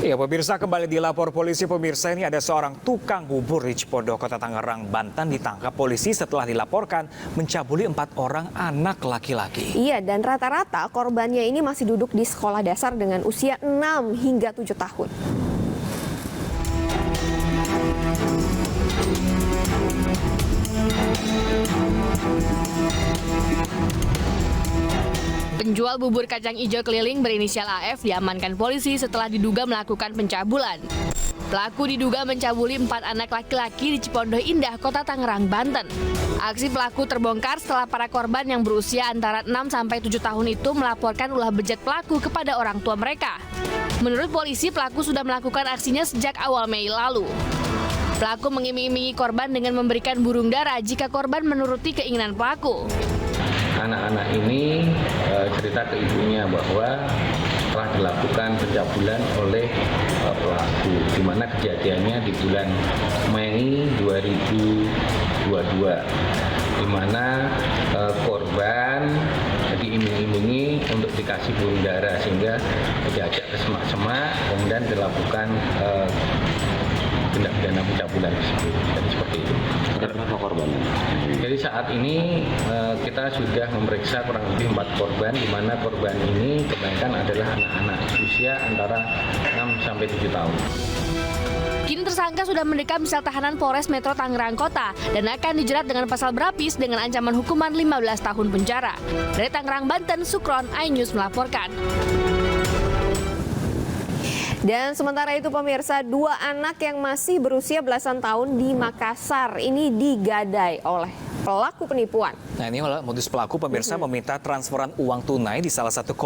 Ya, pemirsa, kembali dilapor polisi. Pemirsa, ini ada seorang tukang bubur di Cipondo, Kota Tangerang, Banten ditangkap polisi setelah dilaporkan mencabuli 4 orang anak laki-laki. Iya, dan rata-rata korbannya ini masih duduk di sekolah dasar dengan usia 6 hingga 7 tahun. Penjual bubur kacang hijau keliling berinisial AF diamankan polisi setelah diduga melakukan pencabulan. Pelaku diduga mencabuli 4 anak laki-laki di Cipondo Indah, Kota Tangerang, Banten. Aksi pelaku terbongkar setelah para korban yang berusia antara 6 sampai 7 tahun itu melaporkan ulah bejat pelaku kepada orang tua mereka. Menurut polisi, pelaku sudah melakukan aksinya sejak awal Mei lalu. Pelaku mengiming-imingi korban dengan memberikan burung dara jika korban menuruti keinginan pelaku. Anak-anak ini cerita ke ibunya bahwa telah dilakukan pencabulan oleh pelaku, di mana kejadiannya di bulan Mei 2022, di mana korban diiming-imingi untuk dikasih burung dara sehingga diajak ke semak-semak, kemudian dilakukan tindak pidana pencabulan tersebut. Dan seperti itu. Ada berapa korban? Jadi saat ini kita sudah memeriksa kurang lebih 4 korban, di mana korban ini kebanyakan adalah anak-anak usia antara 6 sampai 7 tahun. Kini tersangka sudah mendekam sel tahanan Polres Metro Tangerang Kota dan akan dijerat dengan pasal berlapis dengan ancaman hukuman 15 tahun penjara. Dari Tangerang, Banten, Sukron, iNews melaporkan. Dan sementara itu pemirsa, 2 anak yang masih berusia belasan tahun di Makassar ini digadai oleh pelaku penipuan. Nah, ini modus pelaku, pemirsa, meminta transferan uang tunai di salah satu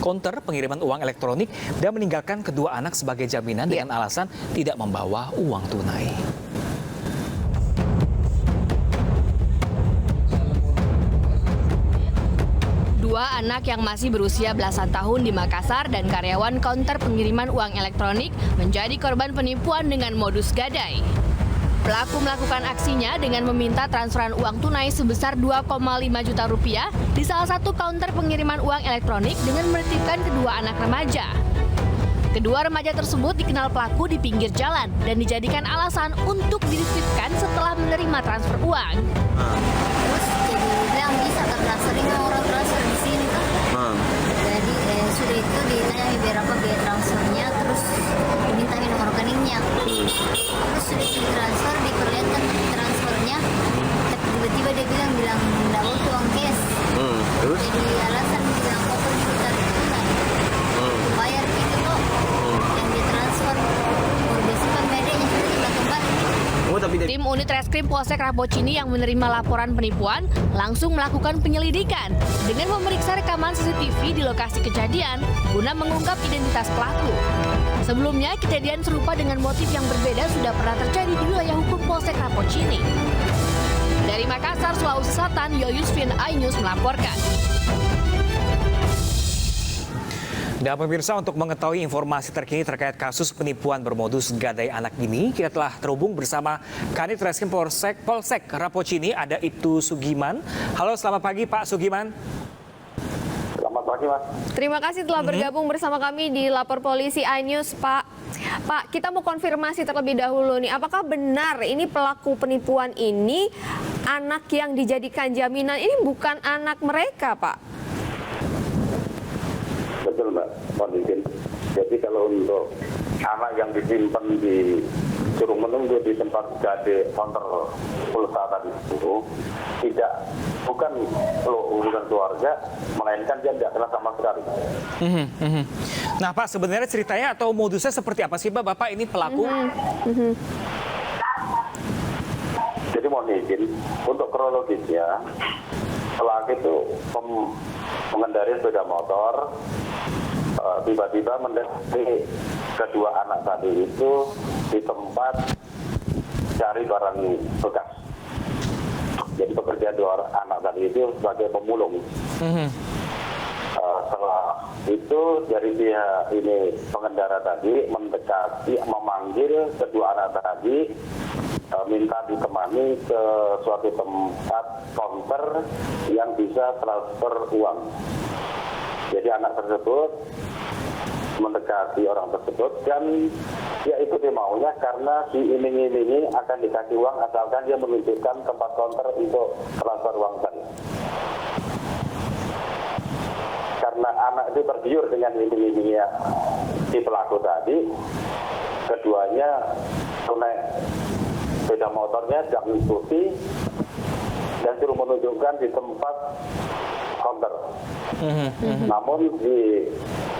konter pengiriman uang elektronik dan meninggalkan kedua anak sebagai jaminan dengan alasan tidak membawa uang tunai. Dua anak yang masih berusia belasan tahun di Makassar dan karyawan konter pengiriman uang elektronik menjadi korban penipuan dengan modus gadai. Pelaku melakukan aksinya dengan meminta transferan uang tunai sebesar 2,5 juta rupiah di salah satu konter pengiriman uang elektronik dengan menitipkan kedua anak remaja. Kedua remaja tersebut dikenal pelaku di pinggir jalan dan dijadikan alasan untuk dititipkan setelah menerima transfer uang. Terus jadi bilang bisa transferin orang transfer di sini kan. Jadi sudah itu ditanya berapa biaya transfernya, terus dimintain nomor rekeningnya. Terus sudah ditransfer, diperlihatkan transfernya, tapi tiba-tiba dia bilang nggak butuh uang cash. Terus? Jadi alasan bilang kok pergi cari tunai. Bayar gitu kok. Yang ditransfer, biasanya kan bedanya sudah kita kembali. Tim unit reskrim Polsek Rapocini yang menerima laporan penipuan langsung melakukan penyelidikan dengan memeriksa rekaman CCTV di lokasi kejadian guna mengungkap identitas pelaku. Sebelumnya, kejadian serupa dengan motif yang berbeda sudah pernah terjadi di wilayah hukum Polsek Rapocini. Dari Makassar, Sulawesi Selatan, Yoyus Vin, iNews melaporkan. Dan pemirsa, untuk mengetahui informasi terkini terkait kasus penipuan bermodus gadai anak ini, kita telah terhubung bersama Kanit Reskrim Polsek Rapocini, ada Ibtu Sugiman. Halo, selamat pagi Pak Sugiman. Selamat pagi, Mas. Terima kasih telah bergabung bersama kami di Lapor Polisi iNews, Pak. Pak, kita mau konfirmasi terlebih dahulu nih, apakah benar ini pelaku penipuan ini anak yang dijadikan jaminan ini bukan anak mereka, Pak? Betul, Mbak. Mohon. Jadi kalau untuk anak yang disimpan di suruh menunggu di tempat gade konter pulsa tadi itu bukan hubungan keluarga, melainkan dia tidak kenal sama sekali. Nah, Pak, sebenarnya ceritanya atau modusnya seperti apa sih, Bapak ini pelaku? Jadi mohon izin untuk kronologisnya, pelaku itu mengendarai sepeda motor, tiba-tiba mendekati kedua anak tadi itu di tempat cari barang bekas. Jadi pekerjaan dua anak tadi itu sebagai pemulung. Setelah itu dari pihak ini pengendara tadi mendekati, memanggil kedua anak tadi, minta ditemani ke suatu tempat konter yang bisa transfer uang. Jadi anak tersebut mendekati orang tersebut dan dia ikuti maunya karena diiming-imingi akan dikasih uang asalkan dia menunjukkan tempat counter untuk transfer uang tadi. Karena anak itu tergiur dengan iming-imingnya si pelaku tadi, keduanya naik sepeda motornya dan mengikuti dan suruh menunjukkan di tempat counter. Namun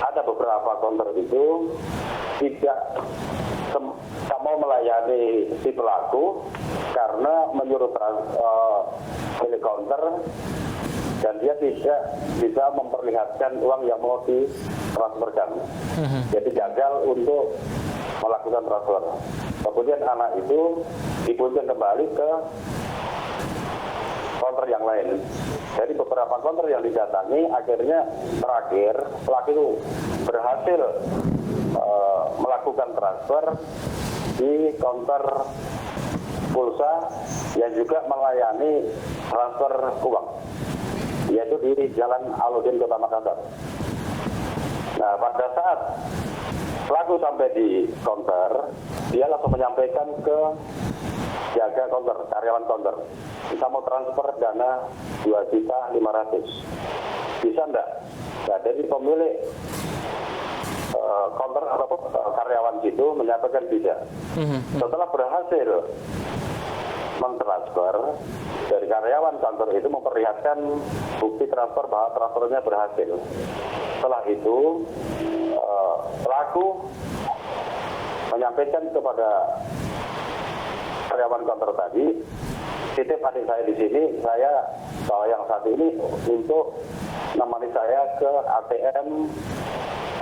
ada beberapa counter itu tidak mau melayani si pelaku karena menyuruh milik counter dan dia tidak bisa memperlihatkan uang yang mau ditransferkan. Jadi gagal untuk melakukan transfer. Kemudian anak itu dipunjung kembali ke counter yang lain. Jadi beberapa counter yang didatangi akhirnya terakhir pelaku itu berhasil melakukan transfer di counter pulsa yang juga melayani transfer uang, yaitu di Jalan Aludin, Kota Makassar. Nah, pada saat pelaku sampai di counter, dia langsung menyampaikan ke jaga counter, karyawan counter, kita mau transfer dana 2.500.000. Bisa enggak? Nah, jadi pemilik counter atau karyawan itu menyampaikan bisa. Setelah berhasil mentransfer, dari karyawan kantor itu memperlihatkan bukti transfer bahwa transfernya berhasil. Setelah itu pelaku menyampaikan kepada karyawan kantor tadi, titip adik saya di sini, saya bawa yang satu ini untuk menemani saya ke ATM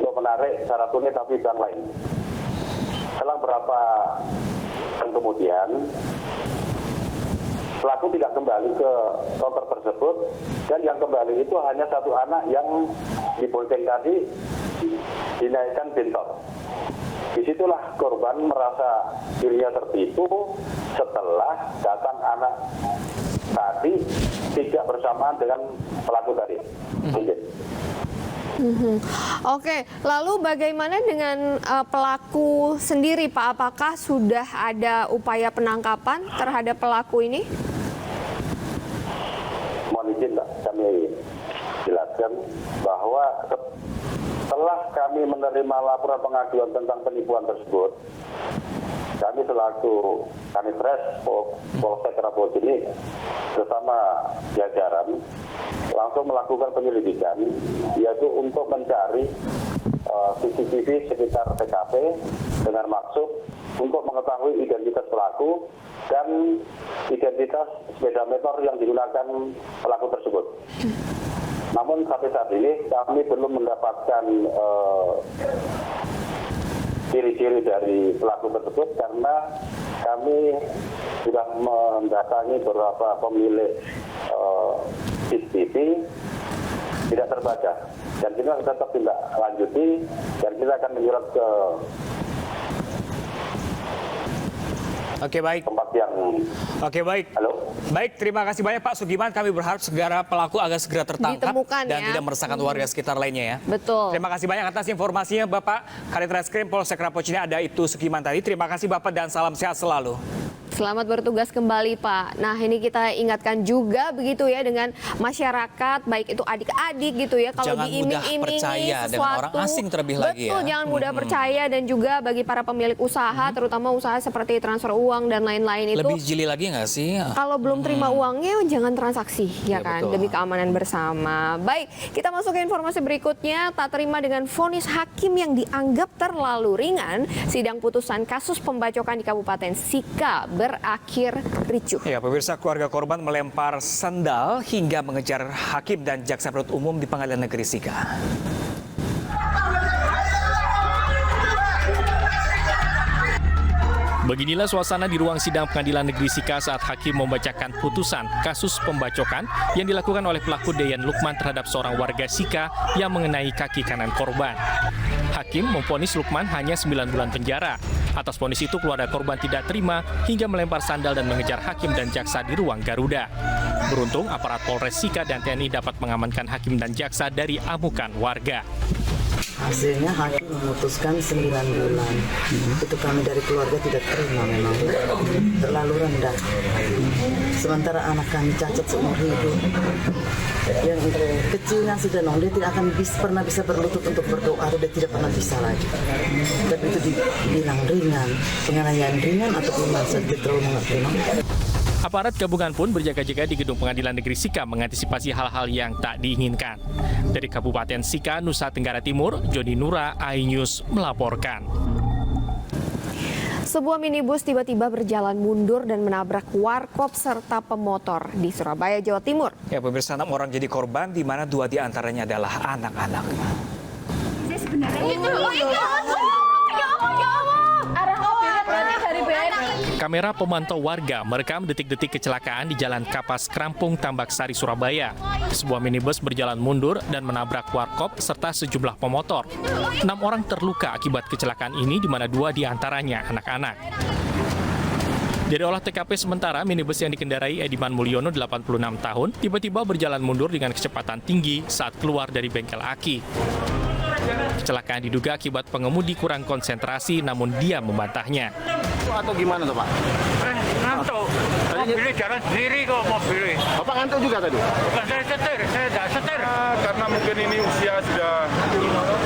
untuk menarik secara tunai tapi bank lain. Setelah berapa tahun kemudian, pelaku tidak kembali ke counter tersebut dan yang kembali itu hanya satu anak yang dibonceng tadi dinaikkan pintor. Disitulah korban merasa dirinya tertipu setelah datang anak tadi tidak bersamaan dengan pelaku tadi. Oke, lalu bagaimana dengan pelaku sendiri, Pak? Apakah sudah ada upaya penangkapan terhadap pelaku ini? Mohon izin, Mbak, kami jelaskan bahwa setelah kami menerima laporan pengaduan tentang penipuan tersebut, kami selaku Kanitres Polsek Rapocini bersama jajaran langsung melakukan penyelidikan, yaitu untuk mencari CCTV sekitar TKP dengan maksud untuk mengetahui identitas pelaku dan identitas sepeda motor yang digunakan pelaku tersebut. Namun sampai saat ini kami belum mendapatkan ciri-ciri dari pelaku tersebut karena kami sudah mendatangi beberapa pemilik CCTV tidak terbaca dan kita tetap tindak lanjuti dan kita akan menyurat ke tempat yang Halo? Baik, terima kasih banyak Pak Sugiman. Kami berharap segera pelaku agak segera tertangkap Ditemukan, dan ya. tidak meresahkan warga sekitar lainnya ya. Betul. Terima kasih banyak atas informasinya Bapak Kadit Reskrim Polsek Rapocini, ada Ibtu Sugiman tadi. Terima kasih Bapak dan salam sehat selalu. Selamat bertugas kembali, Pak. Nah, ini kita ingatkan juga begitu ya dengan masyarakat, baik itu adik-adik gitu ya, kalau Jangan mudah diiming-imingi percaya sesuatu, dengan orang asing terlebih lagi ya. Betul, jangan mudah percaya dan juga bagi para pemilik usaha, terutama usaha seperti transfer uang dan lain-lain itu. Lebih jeli lagi nggak sih? Kalau belum terima uangnya, jangan transaksi, ya kan? betul. Demi keamanan bersama. Baik, kita masuk ke informasi berikutnya. Tak terima dengan vonis hakim yang dianggap terlalu ringan, sidang putusan kasus pembacokan di Kabupaten Sika berakhir ricuh. Ya, pemirsa, keluarga korban melempar sandal hingga mengejar hakim dan jaksa penuntut umum di Pengadilan Negeri Sika. Beginilah suasana di ruang sidang Pengadilan Negeri Sika saat hakim membacakan putusan kasus pembacokan yang dilakukan oleh pelaku Deyan Lukman terhadap seorang warga Sika yang mengenai kaki kanan korban. Hakim memvonis Lukman hanya 9 bulan penjara. Atas vonis itu keluarga korban tidak terima hingga melempar sandal dan mengejar hakim dan jaksa di ruang Garuda. Beruntung aparat Polres Sika dan TNI dapat mengamankan hakim dan jaksa dari amukan warga. Hasilnya hakim memutuskan 9 bulan. Itu kami dari keluarga tidak terima, memang terlalu rendah. Sementara anak kami cacat seumur hidup. Yang kecilnya sudah dia tidak akan pernah bisa berlutut untuk berdoa, atau dia tidak pernah bisa lagi. Tapi itu dibilang ringan, penganiayaan ringan atau ringan, saya tidak terlalu mengerti. Aparat gabungan pun berjaga-jaga di Gedung Pengadilan Negeri Sika mengantisipasi hal-hal yang tak diinginkan. Dari Kabupaten Sika, Nusa Tenggara Timur, Joni Nura, iNews melaporkan. Sebuah minibus tiba-tiba berjalan mundur dan menabrak warkop serta pemotor di Surabaya, Jawa Timur. Ya, pemirsa, 6 orang jadi korban, di mana 2 diantaranya adalah anak-anak. Kamera pemantau warga merekam detik-detik kecelakaan di Jalan Kapas Krampung, Tambak Sari, Surabaya. Sebuah minibus berjalan mundur dan menabrak warkop serta sejumlah pemotor. 6 orang terluka akibat kecelakaan ini, di mana 2 diantaranya anak-anak. Dari olah TKP sementara, minibus yang dikendarai Ediman Mulyono, 86 tahun, tiba-tiba berjalan mundur dengan kecepatan tinggi saat keluar dari bengkel aki. Kecelakaan diduga akibat pengemudi kurang konsentrasi, namun dia membantahnya. Atau gimana tuh Pak? Ngantuk. Mobilnya jalan sendiri kok mobilnya. Bapak ngantuk juga tadi? Bukan saya setir, saya tidak setir. Karena mungkin ini usia sudah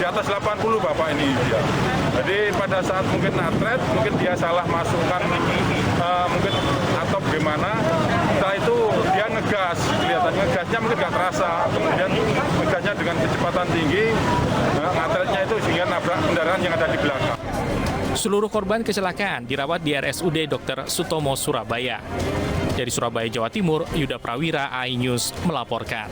di atas 80 Bapak ini usia. Jadi pada saat mungkin natret, mungkin dia salah masukkan mungkin atau bagaimana. Setelah itu dia ngegas, kelihatannya gasnya mungkin nggak terasa. Kemudian ngegasnya dengan kecepatan tinggi, natretnya itu sehingga nabrak kendaraan yang ada di belakang. Seluruh korban kecelakaan dirawat di RSUD Dr. Sutomo, Surabaya. Dari Surabaya, Jawa Timur, Yuda Prawira, iNews melaporkan.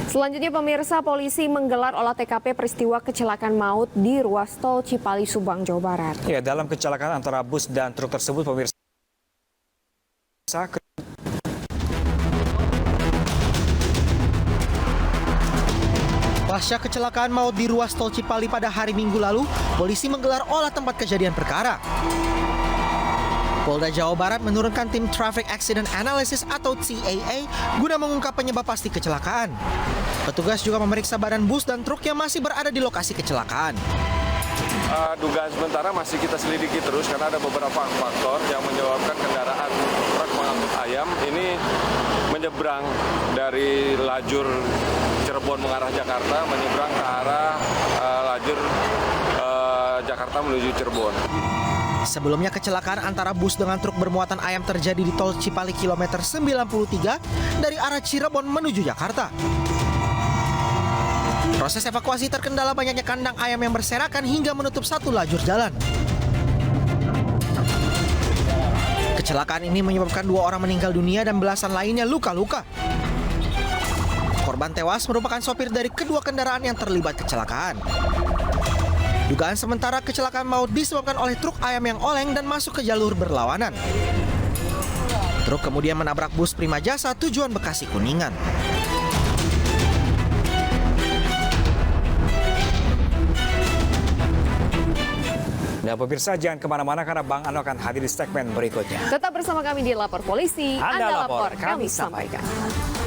Selanjutnya pemirsa, polisi menggelar olah TKP peristiwa kecelakaan maut di ruas tol Cipali, Subang, Jawa Barat. Ya, dalam kecelakaan antara bus dan truk tersebut, pemirsa, pasca kecelakaan maut di ruas tol Cipali pada hari Minggu lalu, polisi menggelar olah tempat kejadian perkara. Polda Jawa Barat menurunkan tim Traffic Accident Analysis atau TAA guna mengungkap penyebab pasti kecelakaan. Petugas juga memeriksa badan bus dan truk yang masih berada di lokasi kecelakaan. Dugaan sementara masih kita selidiki terus karena ada beberapa faktor yang menyebabkan kendaraan truk pengangkut ayam ini menyeberang dari lajur Cirebon mengarah Jakarta, menyeberang ke arah lajur Jakarta menuju Cirebon. Sebelumnya kecelakaan antara bus dengan truk bermuatan ayam terjadi di tol Cipali kilometer 93 dari arah Cirebon menuju Jakarta. Proses evakuasi terkendala banyaknya kandang ayam yang berserakan hingga menutup satu lajur jalan. Kecelakaan ini menyebabkan 2 orang meninggal dunia dan belasan lainnya luka-luka. Korban tewas merupakan sopir dari kedua kendaraan yang terlibat kecelakaan. Dugaan sementara kecelakaan maut disebabkan oleh truk ayam yang oleng dan masuk ke jalur berlawanan. Truk kemudian menabrak bus Prima Jasa tujuan Bekasi Kuningan. Nah, pemirsa, jangan kemana-mana karena Bang Ano akan hadir di segmen berikutnya. Tetap bersama kami di Lapor Polisi. Anda lapor, kami kami sampaikan. sampaikan.